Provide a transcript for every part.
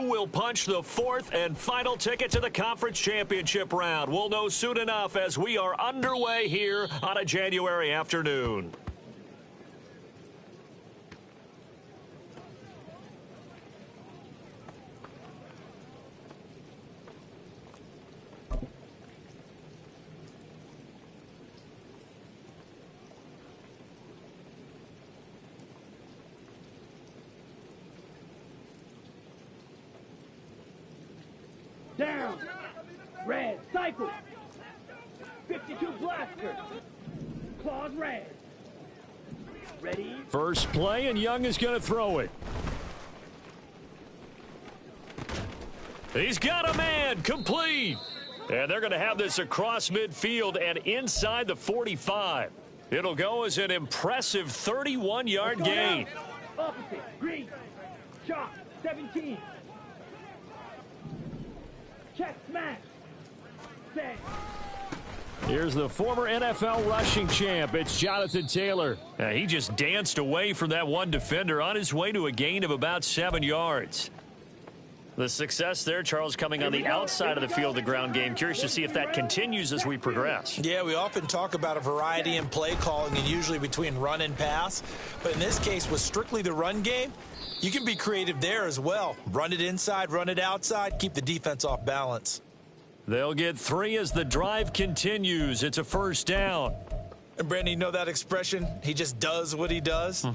will punch the fourth and final ticket to the conference championship round? We'll know soon enough as we are underway here on a January afternoon. Down. Red. Cycle. 52 blaster. Claws red. Ready. First play, and Young is going to throw it. He's got a man. Complete. And they're going to have this across midfield and inside the 45. It'll go as an impressive 31-yard gain. Opposite. Green. Shot. 17. Check smash. Set. Here's the former NFL rushing champ. It's Jonathan Taylor. He just danced away from that one defender on his way to a gain of about 7 yards. The success there, Charles, coming on the outside of the field, the ground game. Curious to see if that continues as we progress. Yeah, we often talk about a variety in play calling and usually between run and pass. But in this case, with strictly the run game, you can be creative there as well. Run it inside, run it outside, keep the defense off balance. They'll get 3 as the drive continues. It's a first down. And Brandon, you know that expression, he just does what he does?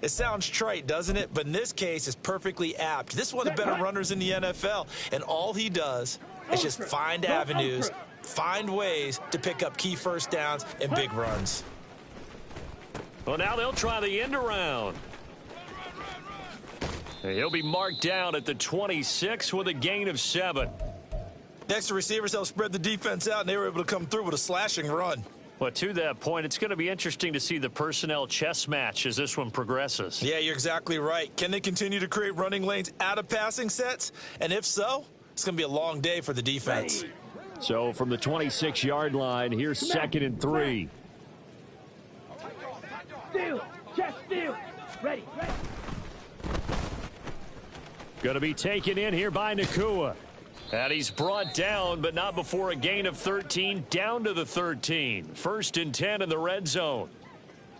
It sounds trite, doesn't it? But in this case, it's perfectly apt. This is one of the better runners in the NFL, and all he does is just find avenues, find ways to pick up key first downs and big runs. Well, now they'll try the end around. He'll be marked down at the 26 with a gain of 7. Next, the receivers helped spread the defense out, and they were able to come through with a slashing run. Well, to that point, it's going to be interesting to see the personnel chess match as this one progresses. Yeah, you're exactly right. Can they continue to create running lanes out of passing sets? And if so, it's going to be a long day for the defense. So from the 26-yard line, here's 2nd and 3. Steal. Chest steal. Ready. Going to be taken in here by Nakua. And he's brought down, but not before a gain of 13, down to the 13. 1st and 10 in the red zone.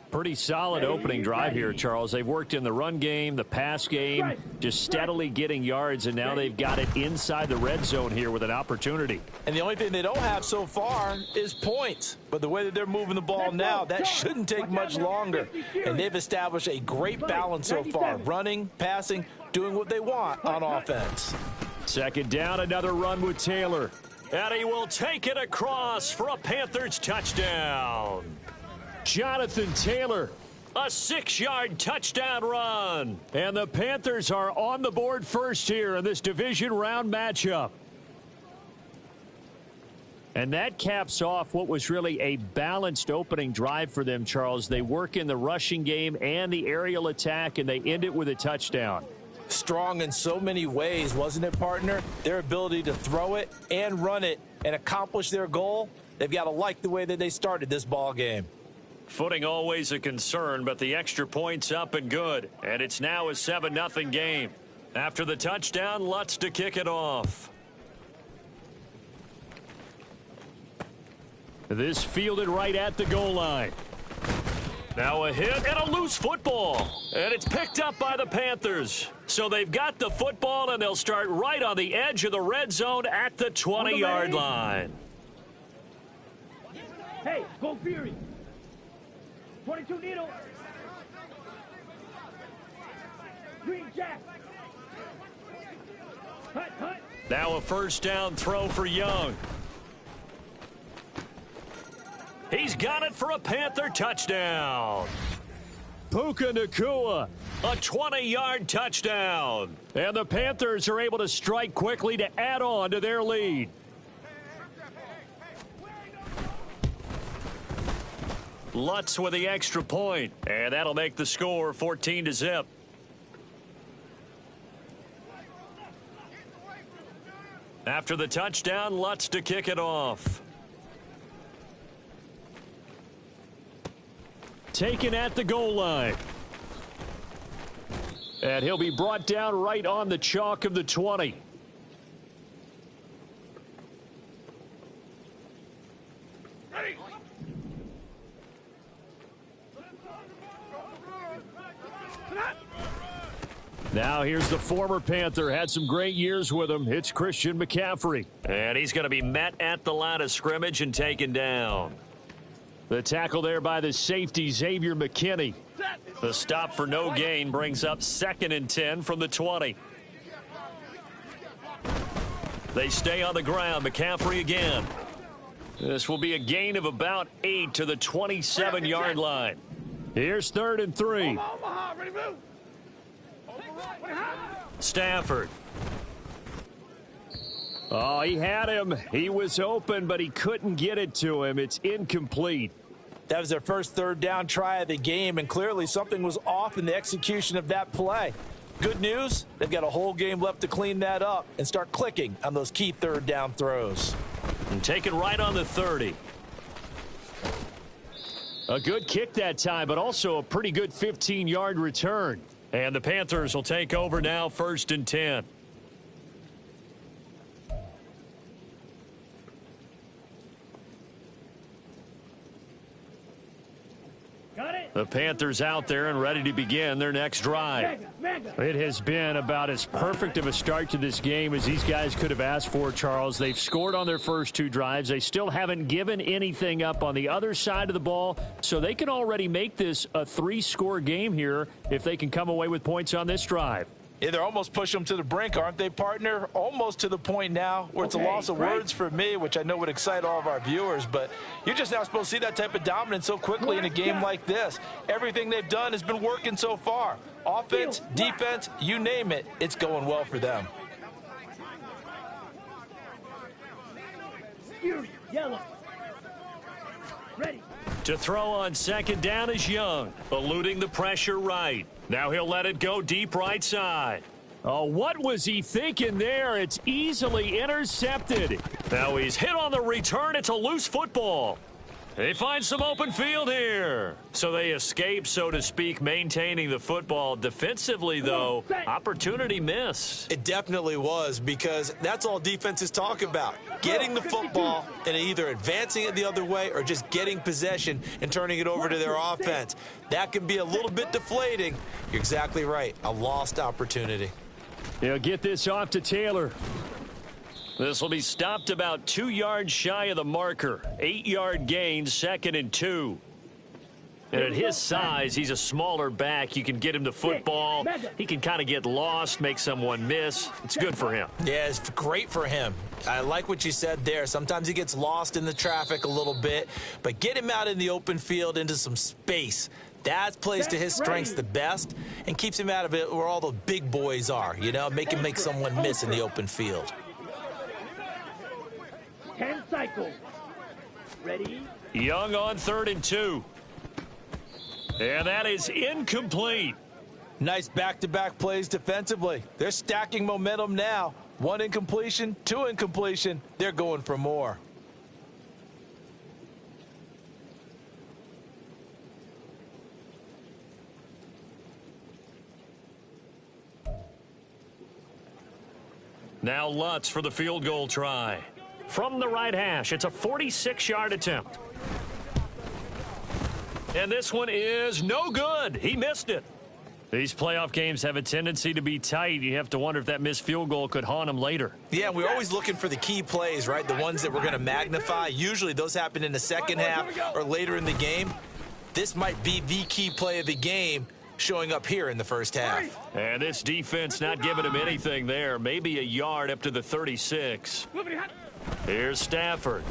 Pretty solid opening drive here, Charles. They've worked in the run game, the pass game, just steadily getting yards, and now they've got it inside the red zone here with an opportunity. And the only thing they don't have so far is points. But the way that they're moving the ball now, that shouldn't take much longer. And they've established a great balance so far, running, passing, doing what they want on offense. 2nd down, another run with Taylor. And he will take it across for a Panthers touchdown. Jonathan Taylor, a 6-yard touchdown run. And the Panthers are on the board first here in this division round matchup. And that caps off what was really a balanced opening drive for them, Charles. They work in the rushing game and the aerial attack, and they end it with a touchdown. Strong in so many ways, wasn't it, partner? Their ability to throw it and run it and accomplish their goal, they've got to like the way that they started this ball game. Footing always a concern, but the extra point's up and good. And it's now a 7-0 game. After the touchdown, Lutz to kick it off. This fielded right at the goal line. Now a hit and a loose football. And it's picked up by the Panthers. So they've got the football, and they'll start right on the edge of the red zone at the 20-yard line. Hey, go Fury. 22 needle. Green Jack. Hut, hut. Now a first down throw for Young. He's got it for a Panther touchdown. Puka Nakua, a 20-yard touchdown. And the Panthers are able to strike quickly to add on to their lead. Lutz with the extra point, and that'll make the score 14-0. After the touchdown, Lutz to kick it off. Taken at the goal line. And he'll be brought down right on the chalk of the 20. Now here's the former Panther. Had some great years with him. It's Christian McCaffrey. And he's going to be met at the line of scrimmage and taken down. The tackle there by the safety, Xavier McKinney. The stop for no gain brings up 2nd and 10 from the 20. They stay on the ground. McCaffrey again. This will be a gain of about 8 to the 27-yard line. Here's 3rd and 3. Stafford. Oh, he had him. He was open, but he couldn't get it to him. It's incomplete. That was their first 3rd down try of the game, and clearly something was off in the execution of that play. Good news, they've got a whole game left to clean that up and start clicking on those key 3rd down throws. And taken right on the 30. A good kick that time, but also a pretty good 15-yard return. And the Panthers will take over now, 1st and 10. The Panthers out there and ready to begin their next drive. It has been about as perfect of a start to this game as these guys could have asked for, Charles. They've scored on their first 2 drives. They still haven't given anything up on the other side of the ball, so they can already make this a 3-score game here if they can come away with points on this drive. Yeah, they're almost pushing them to the brink, aren't they, partner? Almost to the point now where it's a loss of words for me, which I know would excite all of our viewers, but you're just not supposed to see that type of dominance so quickly in a game like this. Everything they've done has been working so far. Offense, defense, you name it, it's going well for them. Yellow. Ready. To throw on 2nd down is Young, eluding the pressure right. Now he'll let it go deep right side. Oh, what was he thinking there? It's easily intercepted. Now he's hit on the return. It's a loose football. They find some open field here. So they escape, so to speak, maintaining the football. Defensively, though, opportunity missed. It definitely was, because that's all defenses talk about. Getting the football and either advancing it the other way or just getting possession and turning it over to their offense. That can be a little bit deflating. You're exactly right. A lost opportunity. He'll get this off to Taylor. This will be stopped about 2 yards shy of the marker. 8-yard gain, 2nd and 2. And at his size, he's a smaller back. You can get him the football. He can kind of get lost, make someone miss. It's good for him. Yeah, it's great for him. I like what you said there. Sometimes he gets lost in the traffic a little bit, but get him out in the open field into some space. That plays to his strengths the best and keeps him out of it where all the big boys are, you know, make him make someone miss in the open field. 10 cycles. Ready? Young on 3rd and 2. And that is incomplete. Nice back-to-back plays defensively. They're stacking momentum now. 1 incompletion, 2 incompletion. They're going for more. Now Lutz for the field goal try. From the right hash, it's a 46-yard attempt. And this one is no good. He missed it. These playoff games have a tendency to be tight. You have to wonder if that missed field goal could haunt him later. Yeah, we're always looking for the key plays, right? The ones that we're going to magnify. Usually those happen in the second half or later in the game. This might be the key play of the game showing up here in the first half. And this defense not giving him anything there. Maybe a yard up to the 36. Here's Stafford.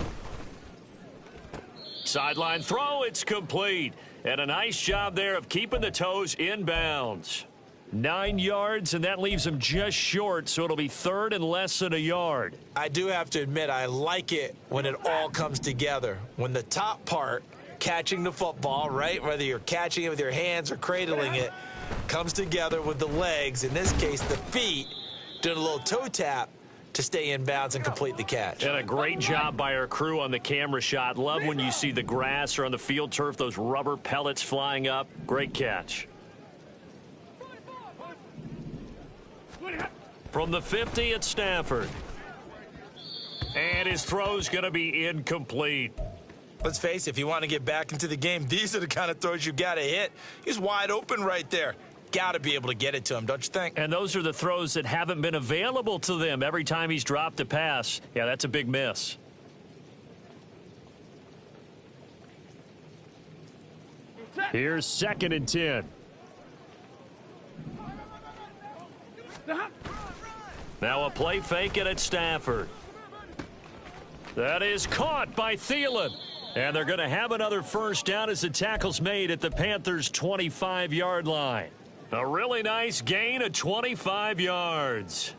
Sideline throw, it's complete. And a nice job there of keeping the toes inbounds. 9 yards, and that leaves him just short, so it'll be 3rd and less than a yard. I do have to admit, I like it when it all comes together. When the top part, catching the football, right, whether you're catching it with your hands or cradling it, comes together with the legs, in this case the feet, doing a little toe tap to stay in bounds and complete the catch. And a great job by our crew on the camera shot. Love when you see the grass or on the field turf, those rubber pellets flying up. Great catch. From the 50 at Stafford. And his throw's going to be incomplete. Let's face it, if you want to get back into the game, these are the kind of throws you got to hit. He's wide open right there. Got to be able to get it to him, don't you think? And those are the throws that haven't been available to them every time he's dropped a pass. Yeah, that's a big miss. Here's 2nd and 10. Now a play fake it at Stafford. That is caught by Thielen. And they're going to have another first down as the tackle's made at the Panthers' 25-yard line. A really nice gain of 25 yards.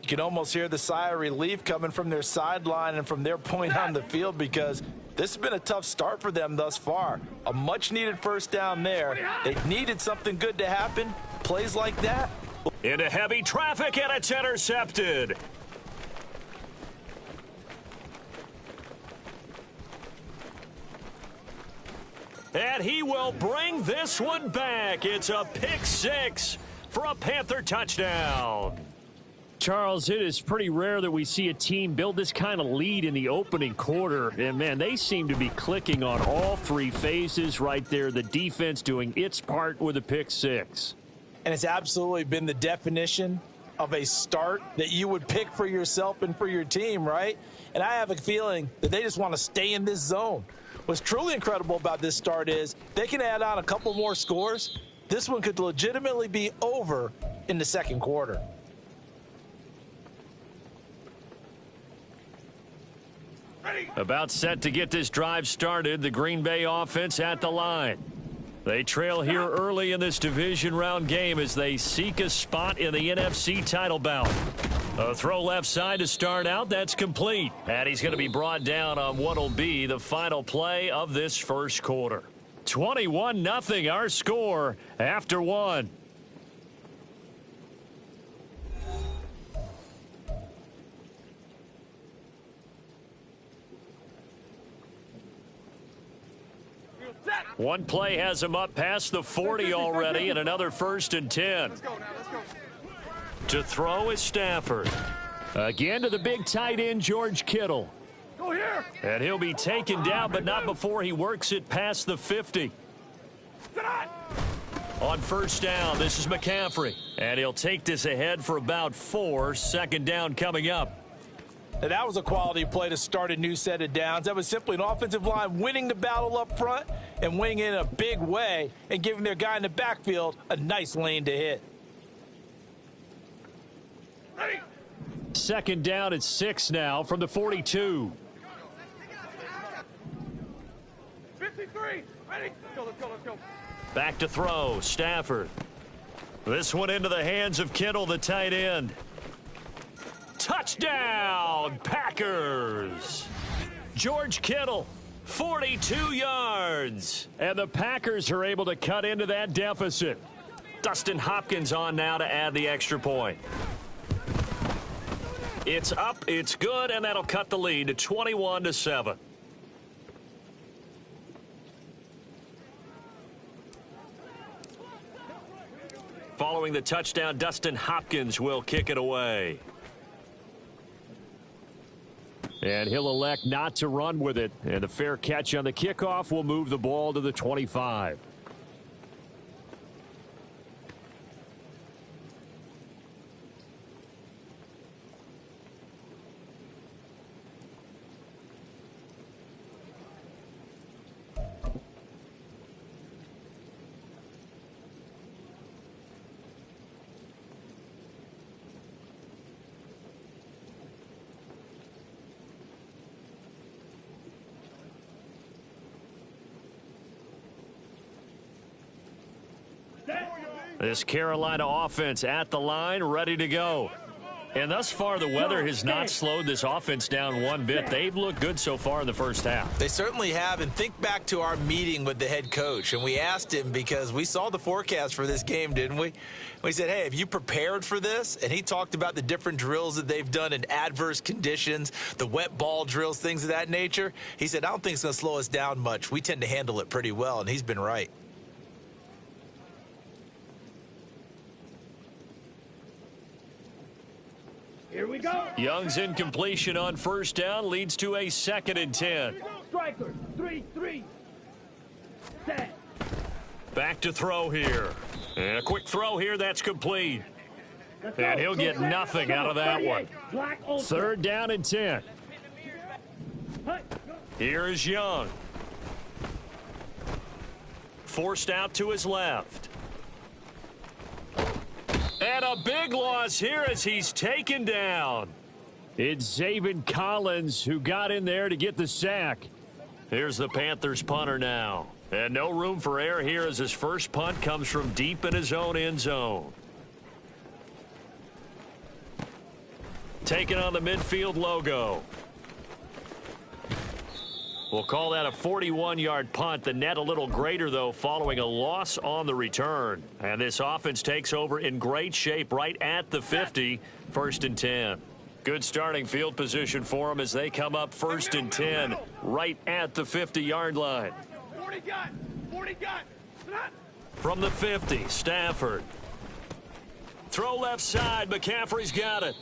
You can almost hear the sigh of relief coming from their sideline and from their point on the field, because this has been a tough start for them thus far. A much-needed first down there. They needed something good to happen. Plays like that. Into heavy traffic, and it's intercepted. And he will bring this one back. It's a pick six for a Panther touchdown. Charles, it is pretty rare that we see a team build this kind of lead in the opening quarter. And, man, they seem to be clicking on all three phases right there. The defense doing its part with a pick six. And it's absolutely been the definition of a start that you would pick for yourself and for your team, right? And I have a feeling that they just want to stay in this zone. What's truly incredible about this start is they can add on a couple more scores. This one could legitimately be over in the second quarter. About set to get this drive started, the Green Bay offense at the line. They trail here early in this division round game as they seek a spot in the NFC title bout. A throw left side to start out. That's complete. And he's going to be brought down on what will be the final play of this first quarter. 21-0 our score after one. One play has him up past the 40 already, and another 1st and 10. Let's go now, let's go. To throw is Stafford. Again to the big tight end, George Kittle. Go here. And he'll be taken down, but not before he works it past the 50. On first down, this is McCaffrey. And he'll take this ahead for about 4. 2nd down coming up. And that was a quality play to start a new set of downs. That was simply an offensive line winning the battle up front and winning it in a big way and giving their guy in the backfield a nice lane to hit. 2nd down at 6 now from the 42. 53. Ready? Let's go, let's go, let's go. Back to throw, Stafford. This one into the hands of Kittle, the tight end. Touchdown, Packers. George Kittle, 42 yards. And the Packers are able to cut into that deficit. Dustin Hopkins on now to add the extra point. It's up, it's good, and that'll cut the lead to 21-7. Following the touchdown, Dustin Hopkins will kick it away. And he'll elect not to run with it. And a fair catch on the kickoff will move the ball to the 25. This Carolina offense at the line, ready to go. And thus far, the weather has not slowed this offense down one bit. They've looked good so far in the first half. They certainly have. And think back to our meeting with the head coach. And we asked him, because we saw the forecast for this game, didn't we? We said, hey, have you prepared for this? And he talked about the different drills that they've done in adverse conditions, the wet ball drills, things of that nature. He said, I don't think it's going to slow us down much. We tend to handle it pretty well. And he's been right. Here we go. Young's incompletion on first down leads to a 2nd and 10. Striker, 3-3. Set. Back to throw here. And a quick throw here, that's complete. Let's go. And he'll get nothing out of that one. Black ultra. 3rd down and 10. Hey, go. Here is Young. Forced out to his left. And a big loss here as he's taken down. It's Zaven Collins who got in there to get the sack. Here's the Panthers punter now. And no room for error here as his first punt comes from deep in his own end zone. Taking on the midfield logo. We'll call that a 41-yard punt. The net a little greater, though, following a loss on the return. And this offense takes over in great shape right at the 50, 1st and 10. Good starting field position for them as they come up 1st and 10 right at the 50-yard line. 40 gun. 40 gun. From the 50, Stafford. Throw left side. McCaffrey's got it.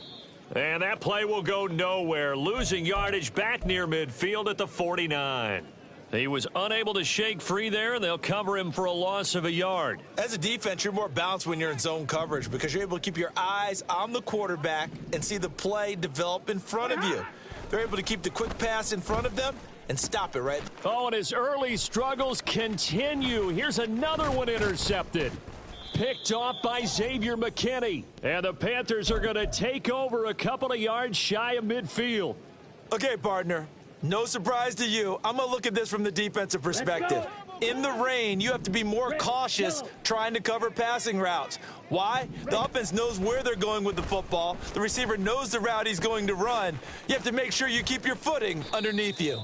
And that play will go nowhere, losing yardage back near midfield at the 49. He was unable to shake free there, and they'll cover him for a loss of a yard. As a defense, you're more balanced when you're in zone coverage because you're able to keep your eyes on the quarterback and see the play develop in front of you. They're able to keep the quick pass in front of them and stop it right. Oh, and his early struggles continue. Here's another one intercepted. Picked off by Xavier McKinney. And the Panthers are going to take over a couple of yards shy of midfield. Okay, partner. No surprise to you. I'm going to look at this from the defensive perspective. In the rain, you have to be more cautious trying to cover passing routes. Why? The offense knows where they're going with the football. The receiver knows the route he's going to run. You have to make sure you keep your footing underneath you.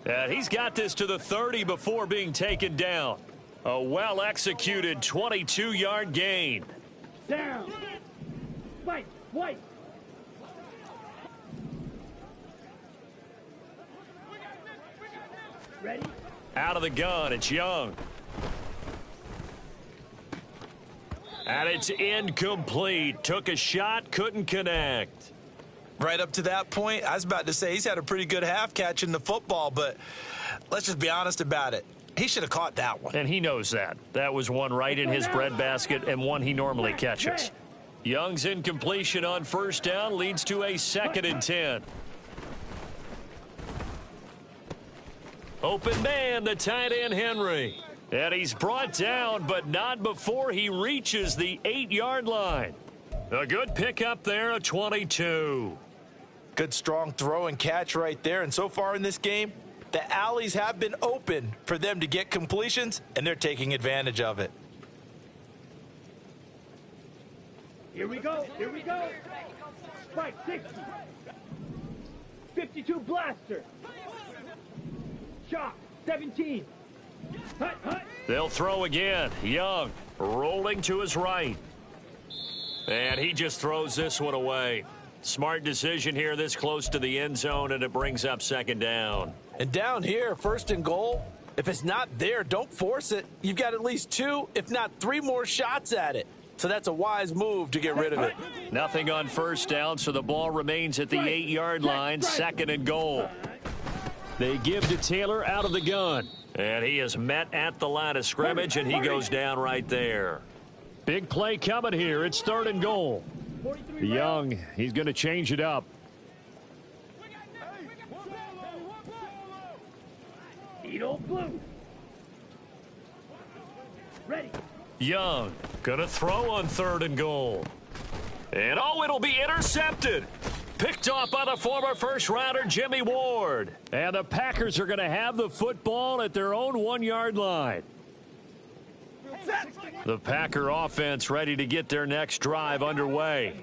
And he's got this to the 30 before being taken down. A well-executed 22-yard gain. Down. White. White. Ready? Out of the gun, it's Young. And it's incomplete. Took a shot, couldn't connect. Right up to that point, I was about to say he's had a pretty good half catching the football, but let's just be honest about it. He should have caught that one. And he knows that. That was one right in his breadbasket and one he normally catches. Young's incompletion on first down leads to a 2nd and 10. Open man, the tight end Henry. And he's brought down, but not before he reaches the 8-yard line. A good pickup there, a 22. Good strong throw and catch right there. And so far in this game, the alleys have been open for them to get completions, and they're taking advantage of it. Here we go. Here we go. Strike 60. 52 blaster. Shock 17. Hut, hut. They'll throw again. Young rolling to his right. And he just throws this one away. Smart decision here this close to the end zone, and it brings up 2nd down. And down here, 1st and goal, if it's not there, don't force it. You've got at least 2, if not 3 more shots at it. So that's a wise move to get rid of it. Nothing on first down, so the ball remains at the 8-yard line, 2nd and goal. They give to Taylor out of the gun. And he is met at the line of scrimmage, and he goes down right there. Big play coming here. It's 3rd and goal. Young, he's going to change it up. Edo blue. Ready. Young going to throw on 3rd and goal. And oh, it'll be intercepted. Picked off by the former first-rounder Jimmy Ward. And the Packers are going to have the football at their own 1-yard line. The Packer offense ready to get their next drive underway.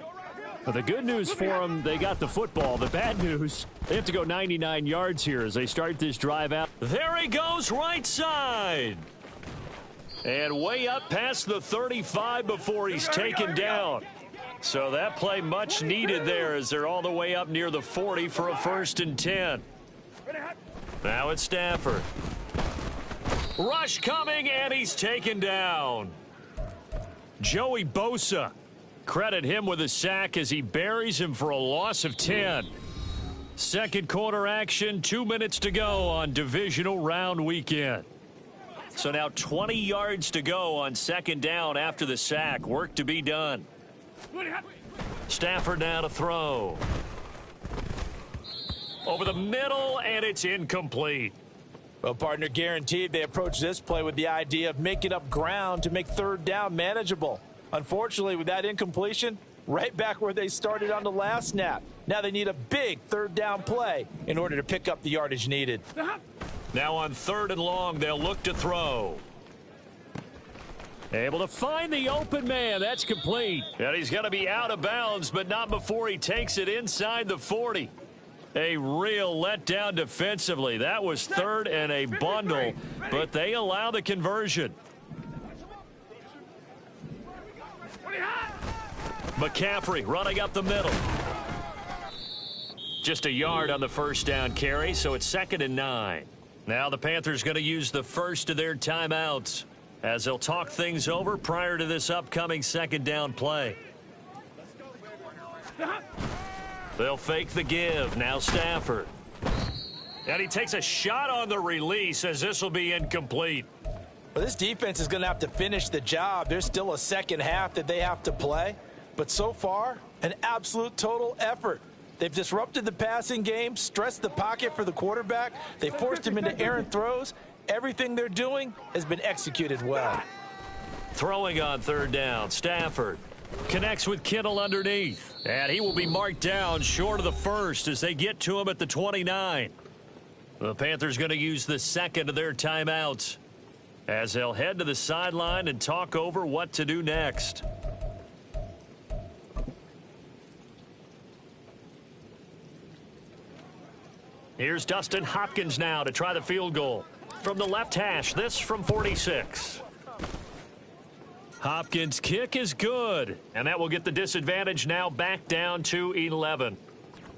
But the good news for them, they got the football. The bad news, they have to go 99 yards here as they start this drive out. There he goes, right side. And way up past the 35 before he's taken down. So that play much needed there as they're all the way up near the 40 for a 1st and 10. Now it's Stafford. Rush coming, and he's taken down. Joey Bosa Credit him with a sack as he buries him for a loss of 10. Second quarter action, 2 minutes to go on divisional round weekend. So now 20 yards to go on second down after the sack. Work to be done. Stafford now to throw. Over the middle, and it's incomplete. Well, partner, guaranteed they approach this play with the idea of making up ground to make third down manageable. Unfortunately, with that incompletion, right back where they started on the last snap. Now they need a big third down play in order to pick up the yardage needed. Now on third and long, they'll look to throw. Able to find the open man. That's complete. And he's going to be out of bounds, but not before he takes it inside the 40. A real letdown defensively. That was third and a bundle, but they allow the conversion. McCaffrey running up the middle. Just a yard on the first down carry, so it's 2nd and 9. Now the Panthers going to use the first of their timeouts as they'll talk things over prior to this upcoming second down play. They'll fake the give. Now Stafford. And he takes a shot on the release as this will be incomplete. Well, this defense is going to have to finish the job. There's still a second half that they have to play. But so far, an absolute total effort. They've disrupted the passing game, stressed the pocket for the quarterback. They forced him into errant throws. Everything they're doing has been executed well. Throwing on third down, Stafford connects with Kittle underneath. And he will be marked down short of the first as they get to him at the 29. The Panthers going to use the second of their timeouts as they'll head to the sideline and talk over what to do next. Here's Dustin Hopkins now to try the field goal. From the left hash, this from 46. Hopkins' kick is good, and that will get the disadvantage now back down to 11.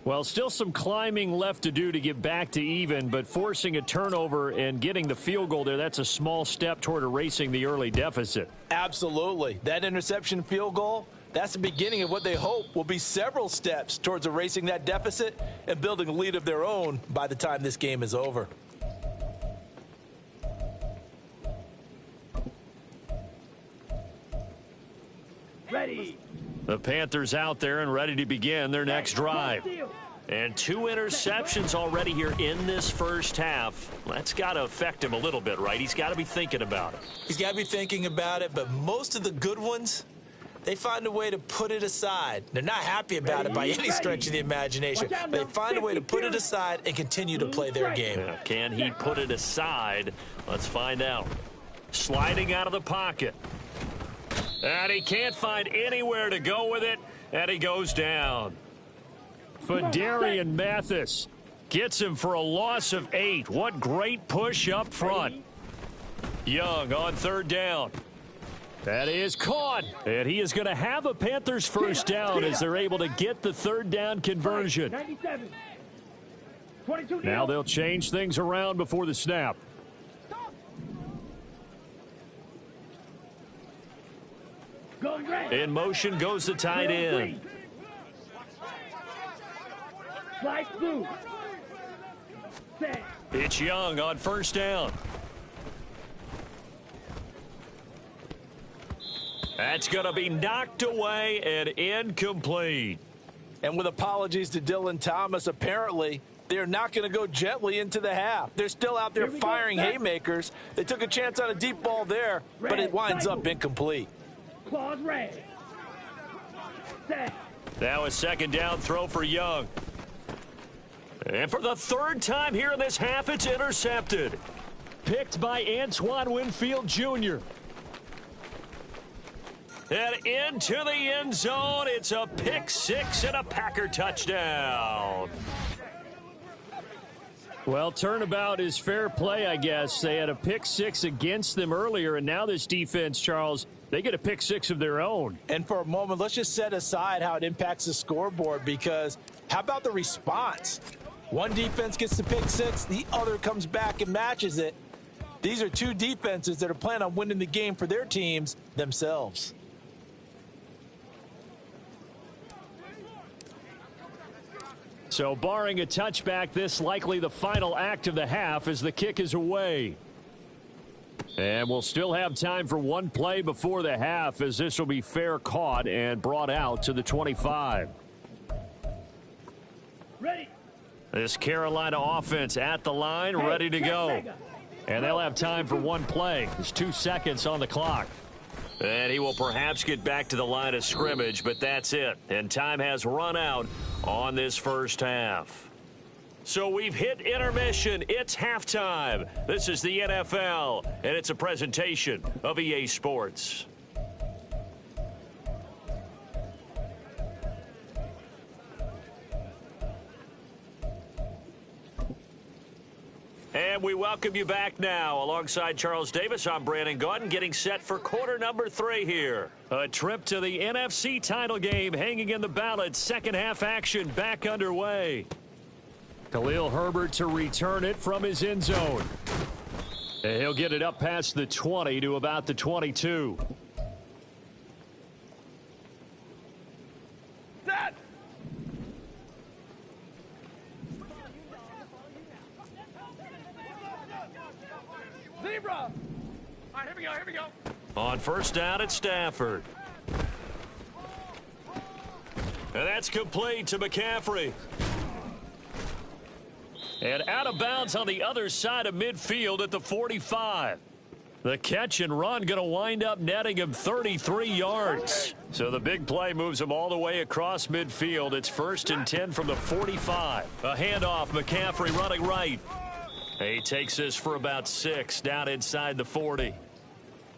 Well, still some climbing left to do to get back to even, but forcing a turnover and getting the field goal there, that's a small step toward erasing the early deficit. Absolutely. That interception field goal, that's the beginning of what they hope will be several steps towards erasing that deficit and building a lead of their own by the time this game is over. Ready. The Panthers out there and ready to begin their next drive. And 2 interceptions already here in this first half. That's got to affect him a little bit, right? He's got to be thinking about it. He's got to be thinking about it, but most of the good ones, they find a way to put it aside. They're not happy about it by any stretch of the imagination. But they find a way to put it aside and continue to play their game. Yeah, can he put it aside? Let's find out. Sliding out of the pocket. And he can't find anywhere to go with it, and he goes down. Fadarian Mathis gets him for a loss of 8. What great push up front. Young on third down. That is caught, and he is going to have a Panthers first down as they're able to get the third down conversion. Now they'll change things around before the snap. In motion goes the tight end. It's Young on first down. That's going to be knocked away and incomplete. And with apologies to Dylan Thomas, apparently they're not going to go gently into the half. They're still out there firing haymakers. They took a chance on a deep ball there, but it winds up incomplete. Now a second down throw for Young. And for the third time here in this half, it's intercepted. Picked by Antoine Winfield Jr. And into the end zone, it's a pick six and a Packer touchdown. Well, turnabout is fair play, I guess. They had a pick six against them earlier, and now this defense, Charles, they get a pick six of their own. And for a moment, let's just set aside how it impacts the scoreboard, because how about the response? One defense gets the pick six, the other comes back and matches it. These are two defenses that are planning on winning the game for their teams themselves. So barring a touchback, this likely the final act of the half as the kick is away. And we'll still have time for one play before the half as this will be fair caught and brought out to the 25. Ready. This Carolina offense at the line, ready to go. And they'll have time for one play. There's 2 seconds on the clock. And he will perhaps get back to the line of scrimmage, but that's it. And time has run out on this first half. So we've hit intermission. It's halftime. This is the NFL, and it's a presentation of EA Sports. And we welcome you back now. Alongside Charles Davis, I'm Brandon Gaudin, getting set for quarter number 3 here. A trip to the NFC title game hanging in the balance. Second half action back underway. Khalil Herbert to return it from his end zone. And he'll get it up past the 20 to about the 22. Set. Zebra. All right, here we go. On first down, it's Stafford. And that's complete to McCaffrey. And out of bounds on the other side of midfield at the 45. The catch and run going to wind up netting him 33 yards. So the big play moves him all the way across midfield. It's 1st and 10 from the 45. A handoff, McCaffrey running right. He takes this for about 6 down inside the 40.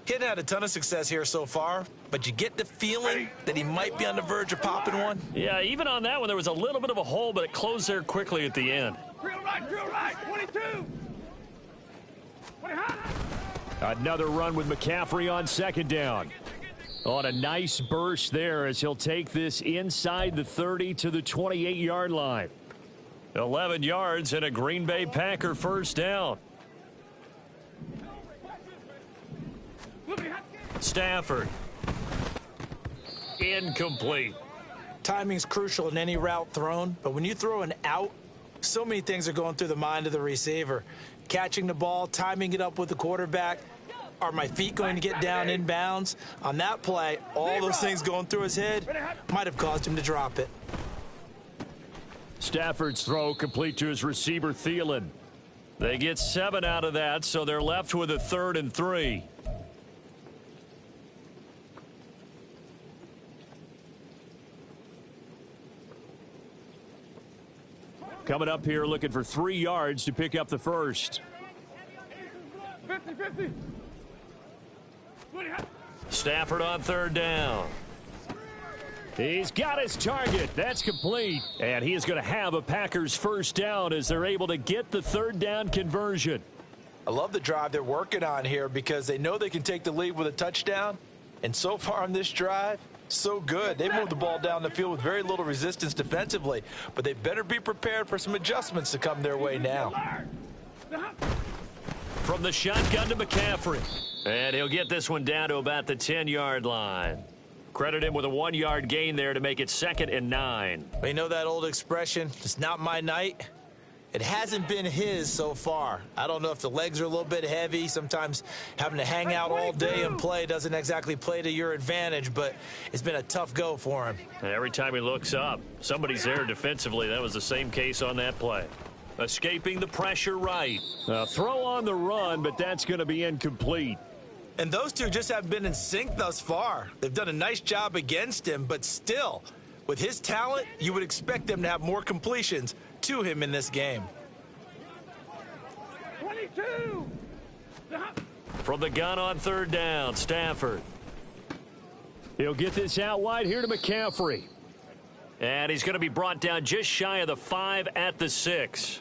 He hadn't had a ton of success here so far, but you get the feeling that he might be on the verge of popping one. Yeah, even on that one, there was a little bit of a hole, but it closed there quickly at the end. Drill right, 22. 20 high. Another run with McCaffrey on second down. On a nice burst there as he'll take this inside the 30 to the 28-yard line. 11 yards and a Green Bay Packer first down. Stafford. Incomplete. Timing's crucial in any route thrown, but when you throw an out, so many things are going through the mind of the receiver. Catching the ball, timing it up with the quarterback. Are my feet going to get down inbounds? On that play, all those things going through his head might have caused him to drop it. Stafford's throw complete to his receiver, Thielen. They get 7 out of that, so they're left with a 3rd and 3. Coming up here looking for 3 yards to pick up the first. 50. Stafford on 3rd down. He's got his target. That's complete. And he is going to have a Packers first down as they're able to get the 3rd down conversion. I love the drive they're working on here because they know they can take the lead with a touchdown. And so far on this drive, so good. They moved the ball down the field with very little resistance defensively, but they better be prepared for some adjustments to come their way now. From the shotgun to McCaffrey. And he'll get this one down to about the 10-yard line. Credit him with a 1-yard gain there to make it 2nd and 9. Well, you know that old expression, it's not my night? It hasn't been his so far. I don't know if the legs are a little bit heavy. Sometimes having to hang out all day and play doesn't exactly play to your advantage, but it's been a tough go for him. Every time he looks up, somebody's there defensively. That was the same case on that play. Escaping the pressure right. A throw on the run, but that's going to be incomplete. And those two just haven't been in sync thus far. They've done a nice job against him, but still, with his talent, you would expect them to have more completions to him in this game. 22. From the gun on 3rd down, Stafford. He'll get this out wide here to McCaffrey. And he's going to be brought down just shy of the 5 at the 6.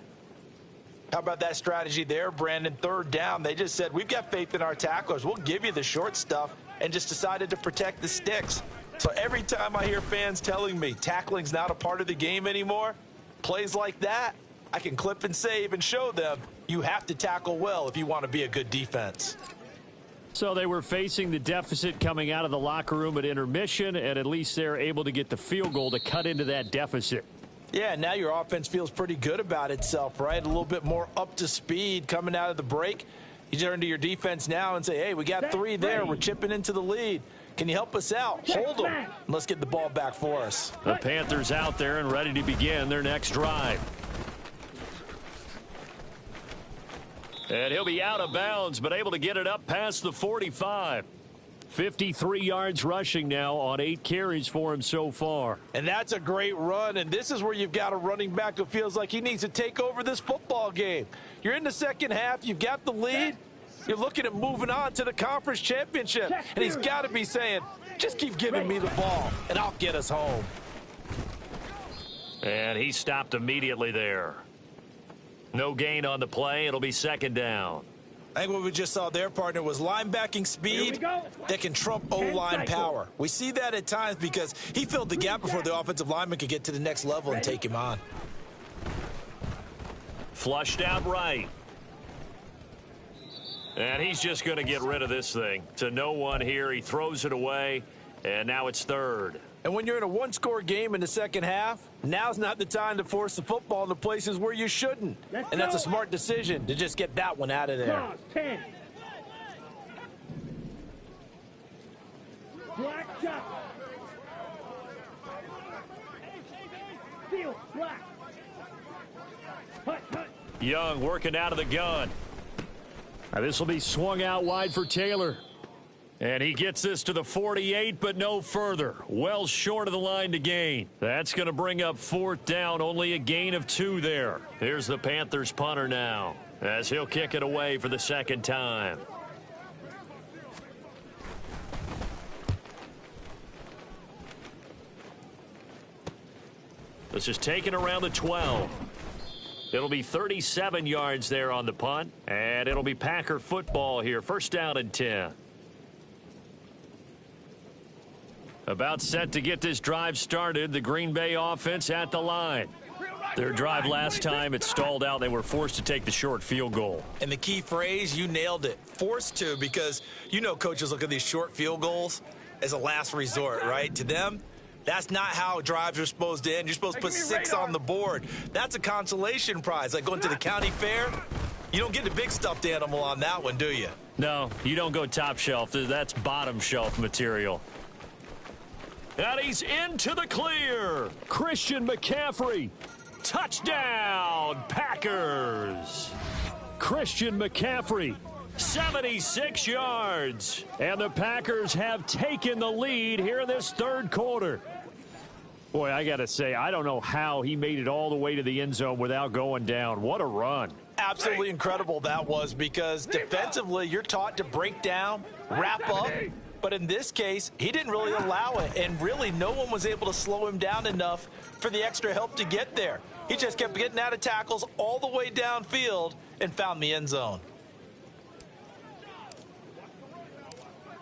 How about that strategy there, Brandon? 3rd down, they just said, we've got faith in our tacklers. We'll give you the short stuff, and just decided to protect the sticks. So every time I hear fans telling me tackling's not a part of the game anymore, plays like that, I can clip and save and show them you have to tackle well if you want to be a good defense. So they were facing the deficit coming out of the locker room at intermission, and at least they're able to get the field goal to cut into that deficit. Yeah, now your offense feels pretty good about itself, right? A little bit more up to speed coming out of the break. You turn to your defense now and say, hey, we got 3 there. We're chipping into the lead. Can you help us out? Hold them. And let's get the ball back for us. The Panthers out there and ready to begin their next drive. And he'll be out of bounds, but able to get it up past the 45. 53 yards rushing now on 8 carries for him so far. And that's a great run, and this is where you've got a running back who feels like he needs to take over this football game. You're in the second half, you've got the lead, you're looking at moving on to the conference championship, and he's got to be saying, just keep giving me the ball, and I'll get us home. And he stopped immediately there. No gain on the play. It'll be second down. I think what we just saw there, partner, was linebacking speed that can trump O-line power. We see that at times because he filled the gap before the offensive lineman could get to the next level and take him on. Flushed out right. And he's just going to get rid of this thing. To no one here. He throws it away, and now it's third. And when you're in a one-score game in the second half, now's not the time to force the football into places where you shouldn't. And that's a smart decision to just get that one out of there. 10. Black shot. Field, black. Hut, hut. Young working out of the gun. Now this will be swung out wide for Taylor. And he gets this to the 48, but no further. Well short of the line to gain. That's going to bring up fourth down. Only a gain of 2 there. Here's the Panthers punter now, as he'll kick it away for the second time. This is taken around the 12. It'll be 37 yards there on the punt, and it'll be Packer football here. First down and 10. About set to get this drive started. The Green Bay offense at the line. Their drive last time, it stalled out. They were forced to take the short field goal. And the key phrase, you nailed it. Forced to, because you know coaches look at these short field goals as a last resort, right? To them, that's not how drives are supposed to end. You're supposed to put 6 on the board. That's a consolation prize. Like going to the county fair, you don't get the big stuffed animal on that one, do you? No, you don't go top shelf. That's bottom shelf material. And he's into the clear. Christian McCaffrey. Touchdown, Packers. Christian McCaffrey, 76 yards. And the Packers have taken the lead here in this third quarter. Boy, I got to say, I don't know how he made it all the way to the end zone without going down. What a run. Absolutely incredible that was, because defensively, you're taught to break down, wrap up. But in this case, he didn't really allow it, and really no one was able to slow him down enough for the extra help to get there. He just kept getting out of tackles all the way downfield and found the end zone.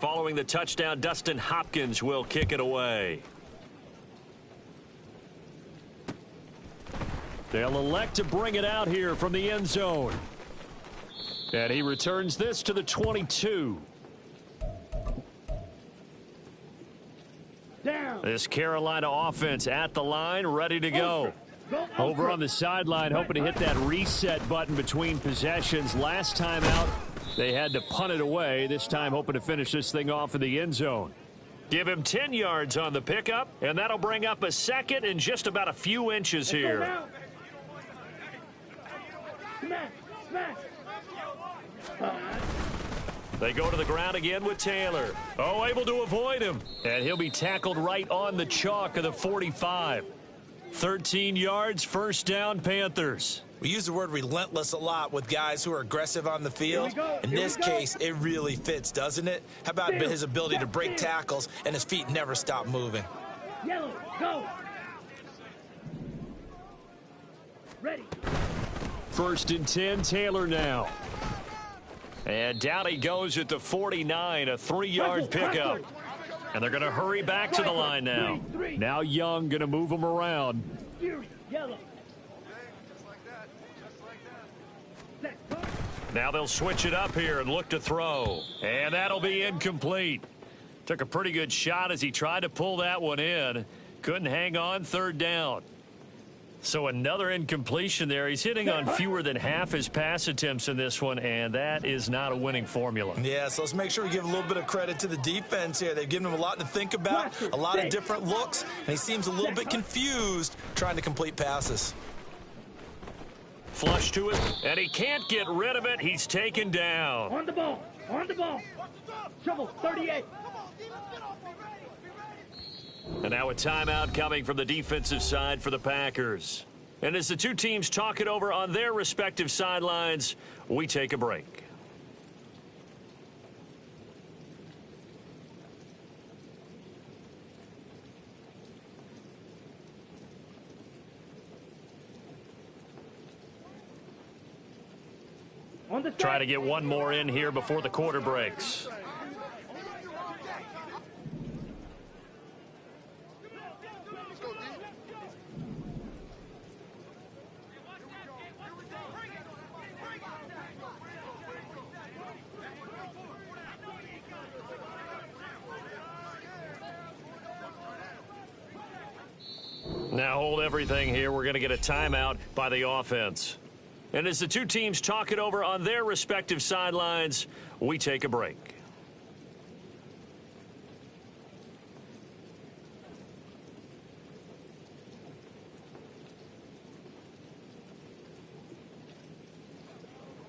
Following the touchdown, Dustin Hopkins will kick it away. They'll elect to bring it out here from the end zone. And he returns this to the 22. Down. This Carolina offense at the line, ready to go. Over on the sideline, hoping to hit that reset button between possessions. Last time out, they had to punt it away. This time, hoping to finish this thing off in the end zone. Give him 10 yards on the pickup, and that'll bring up a second and just about a few inches here. Smash, smash. They go to the ground again with Taylor. Oh, able to avoid him. And he'll be tackled right on the chalk of the 45. 13 yards, first down, Panthers. We use the word relentless a lot with guys who are aggressive on the field. In this case, it really fits, doesn't it? How about his ability to break tackles and his feet never stop moving? Yellow, go. Ready. First and 10, Taylor now. And down he goes at the 49, a 3-yard pickup. And they're going to hurry back to the line now. Now Young going to move him around. Yellow. Now they'll switch it up here and look to throw. And that'll be incomplete. Took a pretty good shot as he tried to pull that one in. Couldn't hang on, third down. So another incompletion there. He's hitting on fewer than half his pass attempts in this one, and that is not a winning formula. Yeah, so let's make sure we give a little bit of credit to the defense here. They've given him a lot to think about, a lot of different looks, and he seems a little bit confused trying to complete passes. Flush to it, and he can't get rid of it. He's taken down. On the ball. On the ball. Shovel 38. And now a timeout coming from the defensive side for the Packers. And as the two teams talk it over on their respective sidelines, we take a break. Try to get one more in here before the quarter breaks. Now hold everything here. We're going to get a timeout by the offense. And as the two teams talk it over on their respective sidelines, we take a break.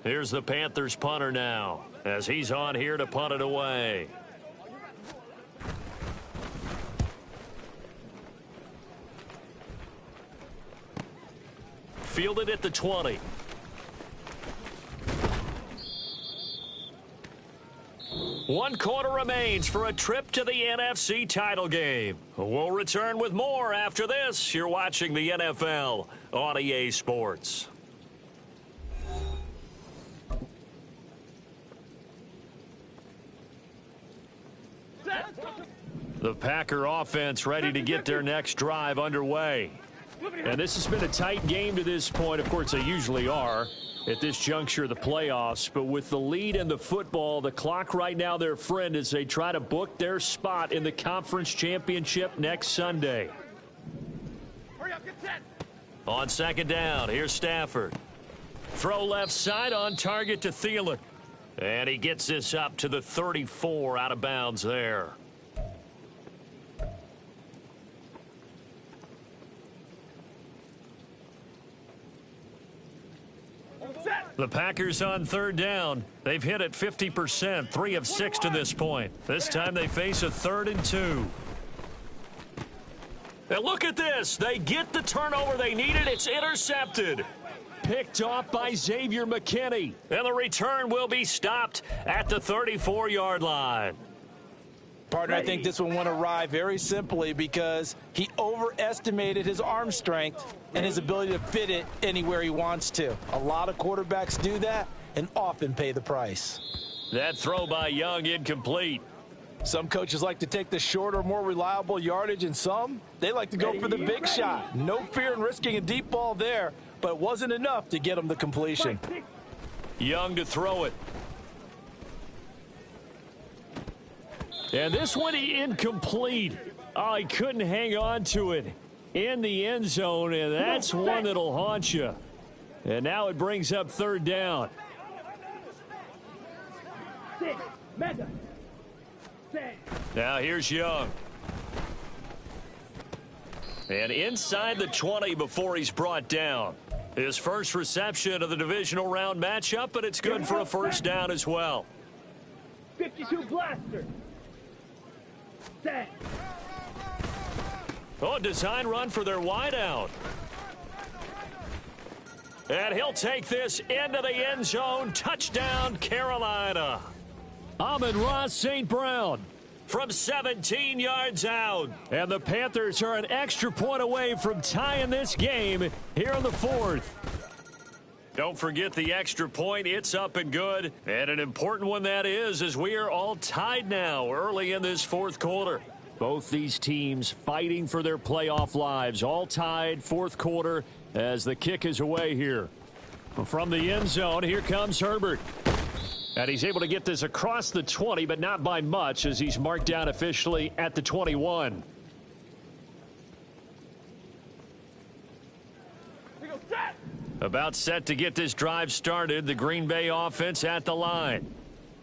Here's the Panthers punter now, as he's on here to punt it away. Fielded at the 20. One quarter remains for a trip to the NFC title game. We'll return with more after this. You're watching the NFL on EA Sports. The Packer offense ready to get their next drive underway. And this has been a tight game to this point. Of course, they usually are at this juncture of the playoffs. But with the lead in the football, the clock right now their friend as they try to book their spot in the conference championship next Sunday. On second down, here's Stafford. Throw left side on target to Thielen. And he gets this up to the 34 out of bounds there. The Packers on third down. They've hit it 50%, 3 of 6 to this point. This time they face a 3rd and 2. And look at this. They get the turnover they needed. It's intercepted. Picked off by Xavier McKinney. And the return will be stopped at the 34-yard line. Partner, I think this one went awry very simply because he overestimated his arm strength and his ability to fit it anywhere he wants to. A lot of quarterbacks do that and often pay the price. That throw by Young incomplete. Some coaches like to take the shorter, more reliable yardage, and some, they like to go for the big shot. No fear in risking a deep ball there, but it wasn't enough to get him the completion. Young to throw it. And this one incomplete. Oh, he couldn't hang on to it in the end zone, and that's one that'll haunt you. And now it brings up third down. Now here's Young. And inside the 20 before he's brought down. His first reception of the divisional round matchup, but it's good for a first down as well. 52 blaster. Oh, design run for their wideout. And he'll take this into the end zone. Touchdown, Carolina. Amon-Ra St. Brown from 17 yards out. And the Panthers are an extra point away from tying this game here in the 4th. Don't forget the extra point. It's up and good. And an important one that is, as we are all tied now early in this 4th quarter. Both these teams fighting for their playoff lives. All tied, 4th quarter, as the kick is away here. From the end zone, here comes Herbert. And he's able to get this across the 20, but not by much, as he's marked down officially at the 21. About set to get this drive started, the Green Bay offense at the line.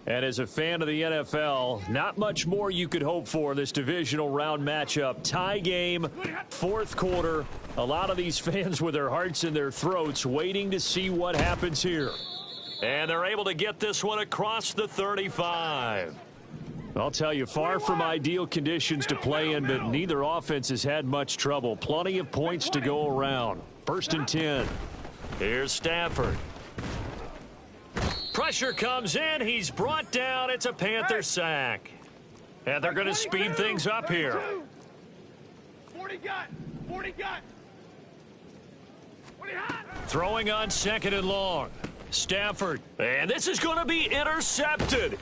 And as a fan of the NFL, not much more you could hope for this divisional round matchup. Tie game, fourth quarter. A lot of these fans with their hearts in their throats waiting to see what happens here. And they're able to get this one across the 35. I'll tell you, far from ideal conditions to play in, but neither offense has had much trouble. Plenty of points to go around. First and 10. Here's Stafford. Pressure comes in. He's brought down. It's a Panther sack. And they're going to speed things up here. 40 got. 40 got. Throwing on second and long. Stafford. And this is going to be intercepted.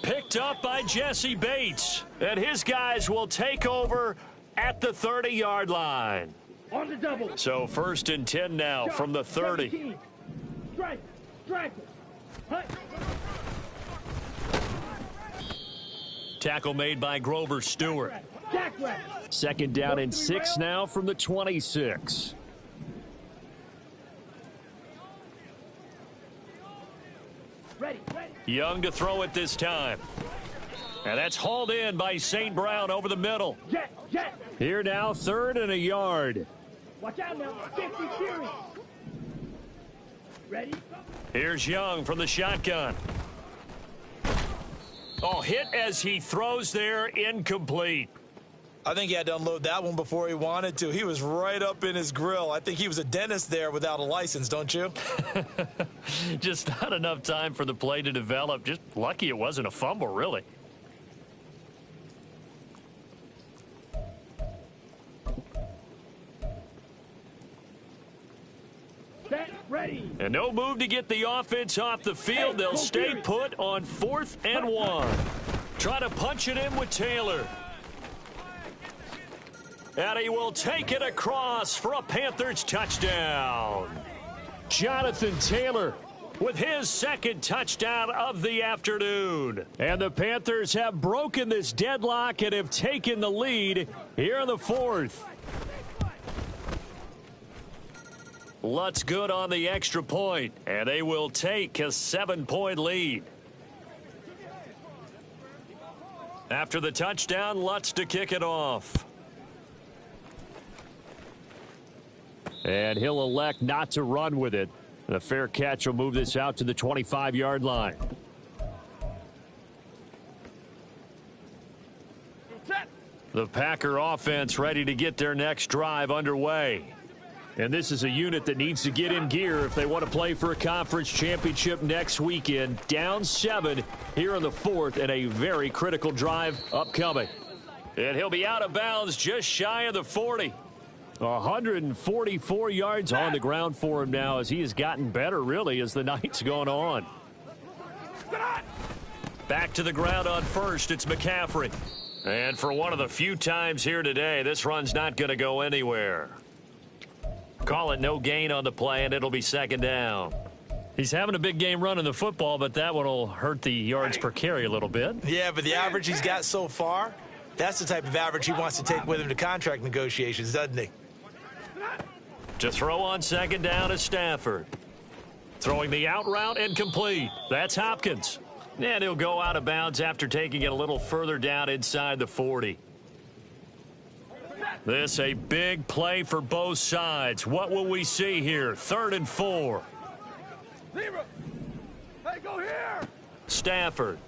Picked up by Jesse Bates. And his guys will take over at the 30-yard line. On the double. So first and 10 now from the 30. Strike. Strike. Tackle made by Grover Stewart. Second down and 6 now from the 26. Young to throw it this time. And that's hauled in by St. Brown over the middle. Here now, third and a yard. Watch out now. 50 series. Ready? Here's Young from the shotgun. Oh, hit as he throws there, incomplete. I think he had to unload that one before he wanted to. He was right up in his grill. I think he was a dentist there without a license, don't you? Just not enough time for the play to develop. Just lucky it wasn't a fumble, really. Ready. And no move to get the offense off the field. They'll stay put on 4th and 1. Try to punch it in with Taylor. And he will take it across for a Panthers touchdown. Jonathan Taylor with his second touchdown of the afternoon. And the Panthers have broken this deadlock and have taken the lead here in the 4th. Lutz good on the extra point, and they will take a 7-point lead. After the touchdown, Lutz to kick it off. And he'll elect not to run with it. And a fair catch will move this out to the 25-yard line. The Packer offense ready to get their next drive underway. And this is a unit that needs to get in gear if they want to play for a conference championship next weekend. Down 7 here in the 4th, and a very critical drive upcoming. And he'll be out of bounds just shy of the 40. 144 yards on the ground for him now as he has gotten better, really, as the night's gone on. Back to the ground on first, it's McCaffrey. And for one of the few times here today, this run's not going to go anywhere. Call it no gain on the play, and it'll be second down. He's having a big game running the football, but that one will hurt the yards per carry a little bit. Yeah, but the average he's got so far, that's the type of average he wants to take with him to contract negotiations, doesn't he? To throw on second down is Stafford. Throwing the out route and complete. That's Hopkins. And he'll go out of bounds after taking it a little further down inside the 40. This a big play for both sides. What will we see here? 3rd and 4. Hey, go here. Stafford.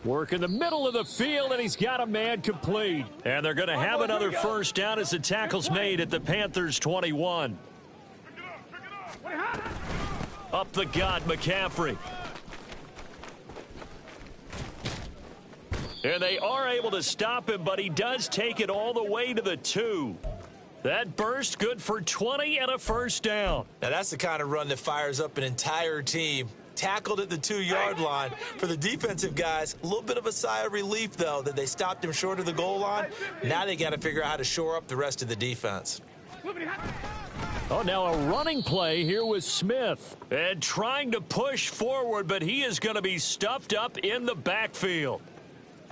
Work in the middle of the field, and he's got a man complete. And they're going to have another first down as the tackle's made at the Panthers' 21. Up the gut, McCaffrey. And they are able to stop him, but he does take it all the way to the 2. That burst good for 20 and a first down. Now that's the kind of run that fires up an entire team. Tackled at the 2-yard line. For the defensive guys, a little bit of a sigh of relief, though, that they stopped him short of the goal line. Now they got to figure out how to shore up the rest of the defense. Oh, now a running play here with Smith. And trying to push forward, but he is going to be stuffed up in the backfield.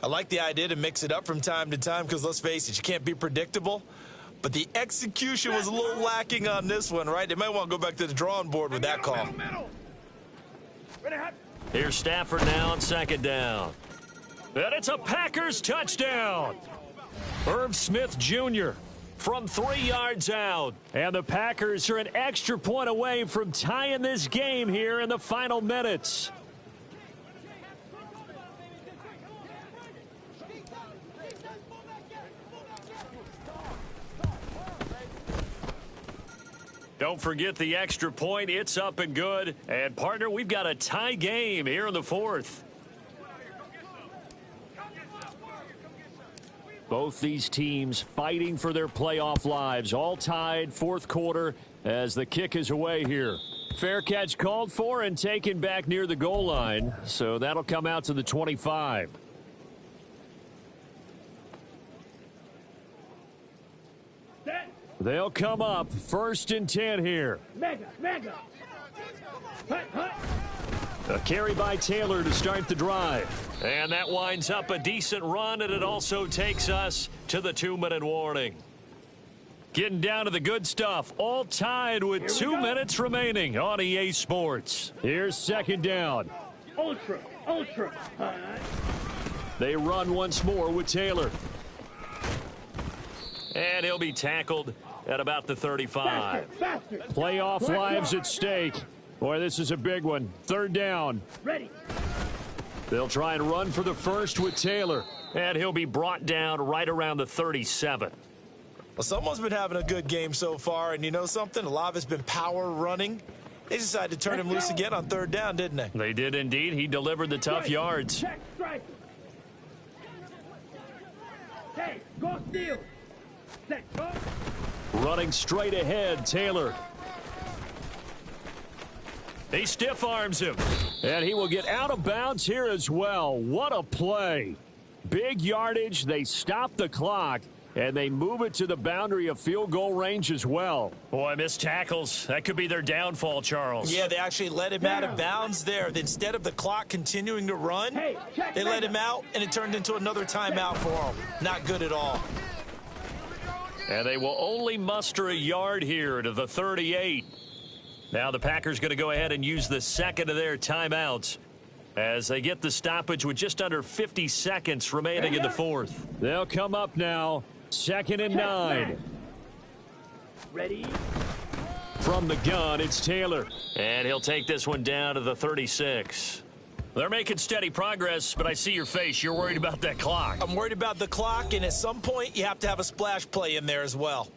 I like the idea to mix it up from time to time because, let's face it, you can't be predictable. but the execution was a little lacking on this one, right? They might want to go back to the drawing board with that call. Here's Stafford now on second down. And it's a Packers touchdown. Irv Smith Jr. from 3 yards out. And the Packers are an extra point away from tying this game here in the final minutes. Don't forget the extra point. It's up and good. And, partner, we've got a tie game here in the fourth. Both these teams fighting for their playoff lives. All tied, fourth quarter, as the kick is away here. Fair catch called for and taken back near the goal line. So that'll come out to the 25. They'll come up first and 10 here. Mega. Hut. A carry by Taylor to start the drive. And that winds up a decent run, and it also takes us to the 2-minute warning. Getting down to the good stuff. All tied with 2 minutes remaining on EA Sports. Here's second down. Ultra. Hut. They run once more with Taylor. And he'll be tackled at about the 35. Faster. Playoff lives at stake. Boy, this is a big one. Third down. Ready. They'll try and run for the first with Taylor. And he'll be brought down right around the 37. Well, someone's been having a good game so far, and you know something? A lot of it's been power running. They decided to turn him loose again on third down, didn't they? They did indeed. He delivered the tough yards. Check strike. Hey, go steal. Set, go. Running straight ahead, Taylor. He stiff arms him. And he will get out of bounds here as well. What a play. Big yardage. They stop the clock. And they move it to the boundary of field goal range as well. Boy, missed tackles. That could be their downfall, Charles. Yeah, they actually let him out of bounds there. Instead of the clock continuing to run, they let him out, and it turned into another timeout for him. Not good at all. And they will only muster a yard here to the 38. Now the Packers going to go ahead and use the second of their timeouts as they get the stoppage with just under 50 seconds remaining in the fourth. They'll come up now. Second and 9. Ready. From the gun, it's Taylor. And he'll take this one down to the 36. They're making steady progress, but I see your face. You're worried about that clock. I'm worried about the clock, and at some point, you have to have a splash play in there as well.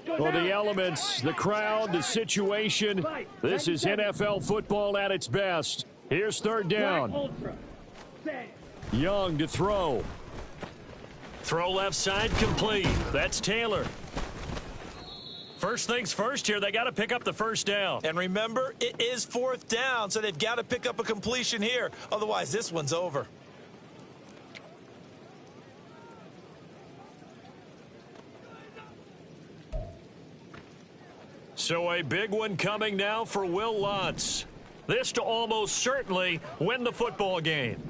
Well, the elements, the crowd, the situation. This is NFL football at its best. Here's third down. Young to throw. Throw left side complete. That's Taylor. First things first here, they got to pick up the first down. And remember, it is fourth down, so they've got to pick up a completion here. Otherwise, this one's over. So a big one coming now for Will Lutz. This to almost certainly win the football game.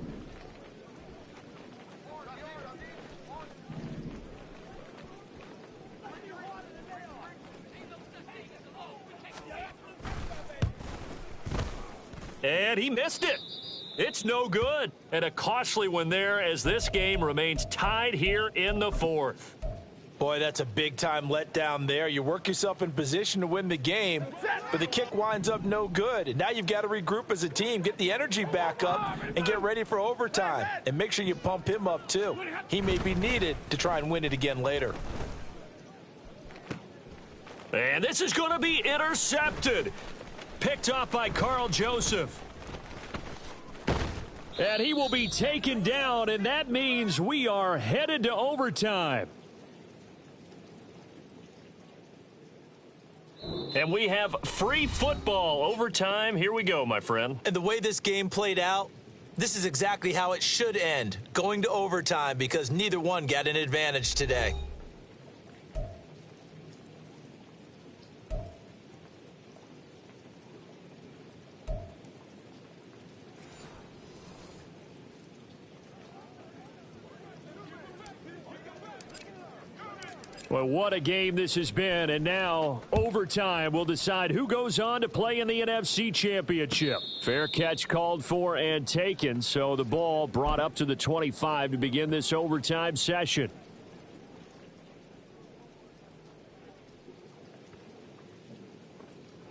And he missed it. It's no good. And a costly one there as this game remains tied here in the fourth. Boy, that's a big-time letdown there. You work yourself in position to win the game, but the kick winds up no good. And now you've got to regroup as a team, get the energy back up, and get ready for overtime. And make sure you pump him up, too. He may be needed to try and win it again later. And this is going to be intercepted. Picked off by Carl Joseph. And he will be taken down, and that means we are headed to overtime. And we have free football overtime. Here we go, my friend. And the way this game played out, this is exactly how it should end, going to overtime, because neither one got an advantage today. Well, what a game this has been, and now overtime will decide who goes on to play in the NFC Championship. Fair catch called for and taken, so the ball brought up to the 25 to begin this overtime session.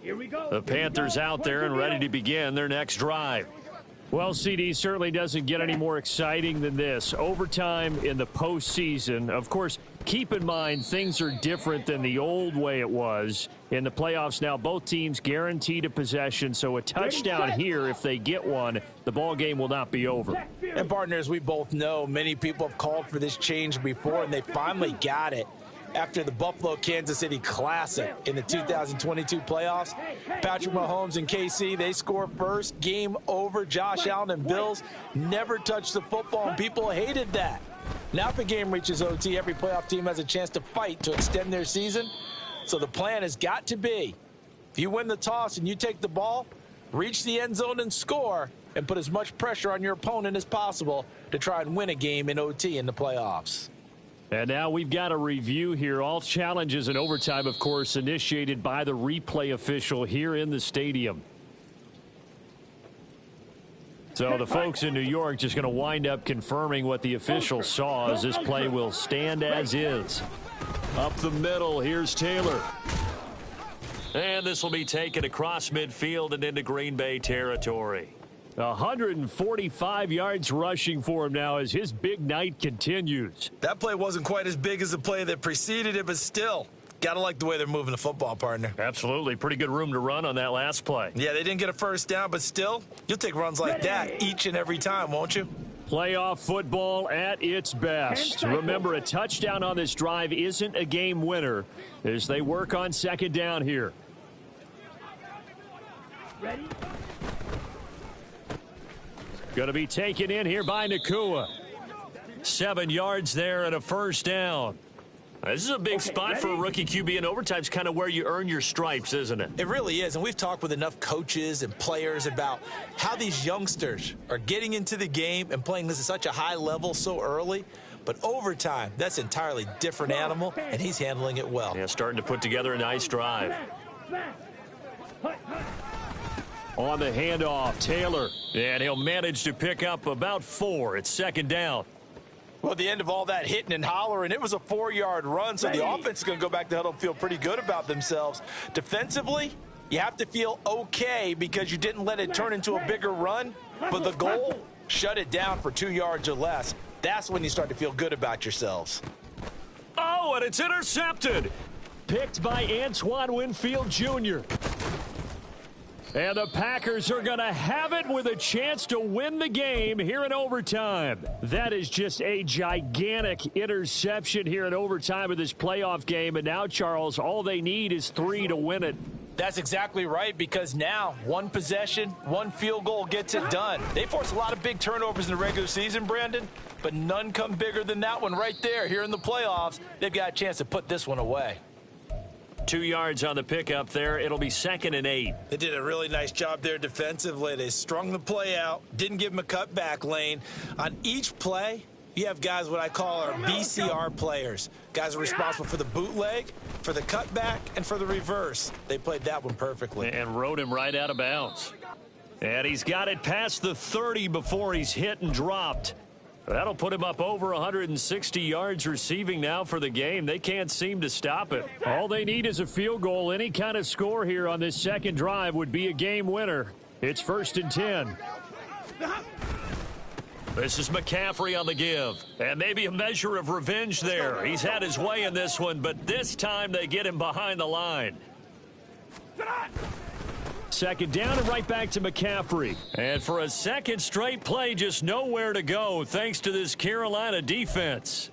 Here we go. The Panthers out there and ready to begin their next drive. Well, CD, certainly doesn't get any more exciting than this. Overtime in the postseason. Of course, keep in mind things are different than the old way it was. In the playoffs now, both teams guaranteed a possession, so a touchdown here, if they get one, the ball game will not be over. And partners, we both know many people have called for this change before, and they finally got it. After the Buffalo-Kansas City Classic in the 2022 playoffs, Patrick Mahomes and KC, they score first. Game over. Josh Allen and Bills never touched the football, and people hated that. Now if the game reaches OT, every playoff team has a chance to fight to extend their season. So the plan has got to be, if you win the toss and you take the ball, reach the end zone and score, and put as much pressure on your opponent as possible to try and win a game in OT in the playoffs. And now we've got a review here. All challenges in overtime, of course, initiated by the replay official here in the stadium. So the folks in New York just going to wind up confirming what the official saw, as this play will stand as is. Up the middle, here's Taylor. And this will be taken across midfield and into Green Bay territory. 145 yards rushing for him now as his big night continues. That play wasn't quite as big as the play that preceded it, but still, got to like the way they're moving the football, partner. Absolutely. Pretty good room to run on that last play. Yeah, they didn't get a first down, but still, you'll take runs like that each and every time, won't you? Playoff football at its best. Remember, a touchdown on this drive isn't a game winner as they work on second down here. Ready? Going to be taken in here by Nakua. 7 yards there and a first down. This is a big spot for a rookie QB, and overtime's kind of where you earn your stripes, isn't it? It really is, and we've talked with enough coaches and players about how these youngsters are getting into the game and playing this at such a high level so early. But overtime, that's an entirely different animal, and he's handling it well. Yeah, starting to put together a nice drive. On the handoff, Taylor, and he'll manage to pick up about 4. It's second down. Well, at the end of all that hitting and hollering, it was a 4-yard run, so the offense is going to go back to huddle and feel pretty good about themselves. Defensively, you have to feel okay because you didn't let it turn into a bigger run, but the goal, shut it down for 2 yards or less. That's when you start to feel good about yourselves. Oh, and it's intercepted. Picked by Antoine Winfield Jr. And the Packers are going to have it with a chance to win the game here in overtime. That is just a gigantic interception here in overtime of this playoff game. And now, Charles, all they need is 3 to win it. That's exactly right, because now one possession, one field goal gets it done. They force a lot of big turnovers in the regular season, Brandon, but none come bigger than that one right there. Here in the playoffs, they've got a chance to put this one away. 2 yards on the pickup there. It'll be 2nd and 8. They did a really nice job there defensively. They strung the play out, didn't give them a cutback lane. On each play, you have guys what I call our BCR players. Guys are responsible for the bootleg, for the cutback, and for the reverse. They played that one perfectly. And rode him right out of bounds. And he's got it past the 30 before he's hit and dropped. That'll put him up over 160 yards receiving now for the game. They can't seem to stop it. All they need is a field goal. Any kind of score here on this second drive would be a game winner. It's 1st and 10. This is McCaffrey on the give. And maybe a measure of revenge there. He's had his way in this one, but this time they get him behind the line. Second down and right back to McCaffrey. And for a second straight play, just nowhere to go thanks to this Carolina defense.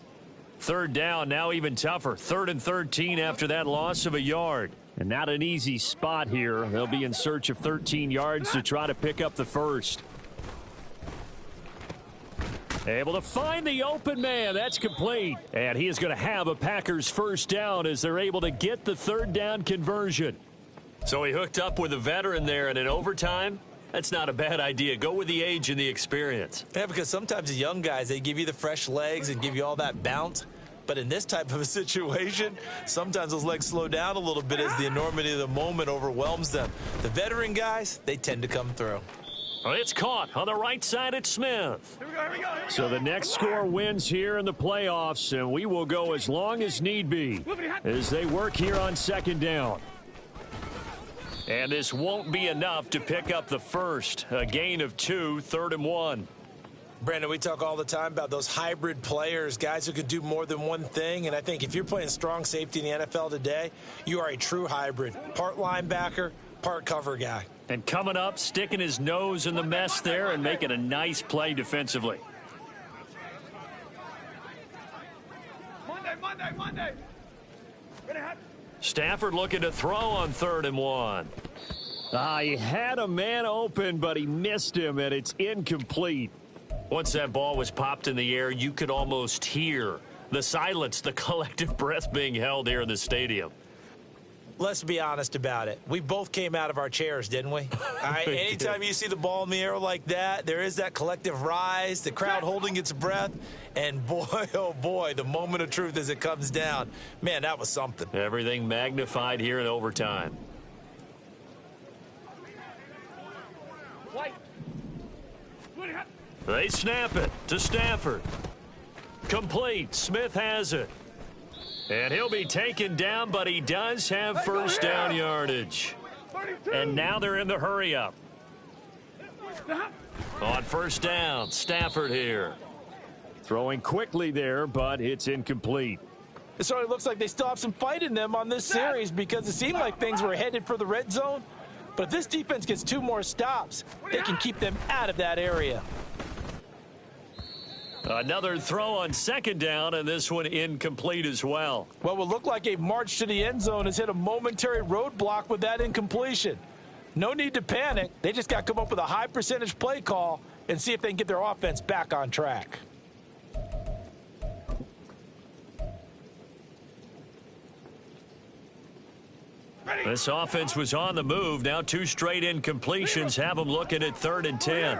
Third down, now even tougher. 3rd and 13 after that loss of a yard. And not an easy spot here. They'll be in search of 13 yards to try to pick up the first. Able to find the open man. That's complete. And he is going to have a Packers first down as they're able to get the 3rd down conversion. So he hooked up with a veteran there, and in overtime, that's not a bad idea. Go with the age and the experience. Yeah, because sometimes the young guys, they give you the fresh legs and give you all that bounce. But in this type of a situation, sometimes those legs slow down a little bit as the enormity of the moment overwhelms them. The veteran guys, they tend to come through. It's caught on the right side at Smith. Here we go, here we go, here we So go. the next score wins here in the playoffs, and we will go as long as need be as they work here on second down. And this won't be enough to pick up the first. A gain of 2, 3rd and 1. Brandon, we talk all the time about those hybrid players, guys who can do more than one thing. And I think if you're playing strong safety in the NFL today, you are a true hybrid. Part linebacker, part cover guy. And coming up, sticking his nose in the mess there and making a nice play defensively. Monday. Stafford looking to throw on 3rd and 1. He had a man open, but he missed him, and it's incomplete. Once that ball was popped in the air, you could almost hear the silence, the collective breath being held here in the stadium. Let's be honest about it. We both came out of our chairs, didn't we? All right, anytime you see the ball in the air like that, there is that collective rise, the crowd holding its breath, and boy, oh boy, the moment of truth as it comes down. Man, that was something. Everything magnified here in overtime. They snap it to Stafford. Complete. Smith has it. And he'll be taken down, but he does have first down yardage. And now they're in the hurry-up. On first down, Stafford here. Throwing quickly there, but it's incomplete. It certainly looks like they still have some fight in them on this series because it seemed like things were headed for the red zone. But if this defense gets 2 more stops, they can keep them out of that area. Another throw on second down, and this one incomplete as well. What would look like a march to the end zone has hit a momentary roadblock with that incompletion. No need to panic. They just got to come up with a high percentage play call and see if they can get their offense back on track. This offense was on the move. Now 2 straight incompletions have them looking at 3rd and 10.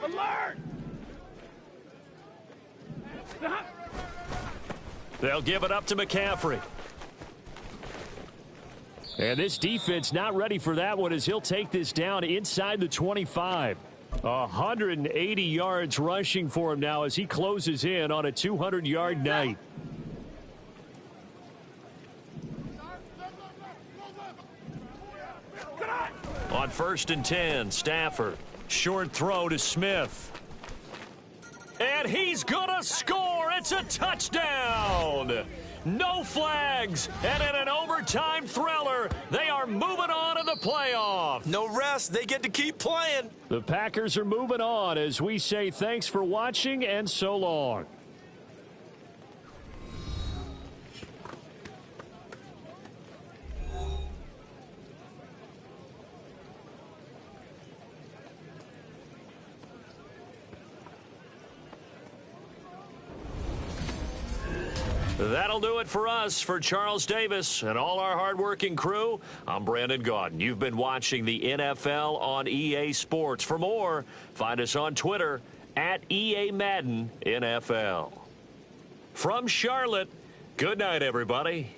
Alert! They'll give it up to McCaffrey. And this defense not ready for that one as he'll take this down inside the 25. 180 yards rushing for him now as he closes in on a 200-yard night. On 1st and 10, Stafford. Short throw to Smith. And he's gonna score. It's a touchdown. No flags. And in an overtime thriller, they are moving on to the playoff. No rest. They get to keep playing. The Packers are moving on as we say thanks for watching and so long. That'll do it for us. For Charles Davis and all our hardworking crew, I'm Brandon Gaudin. You've been watching the NFL on EA Sports. For more, find us on Twitter at EA Madden NFL. From Charlotte, good night, everybody.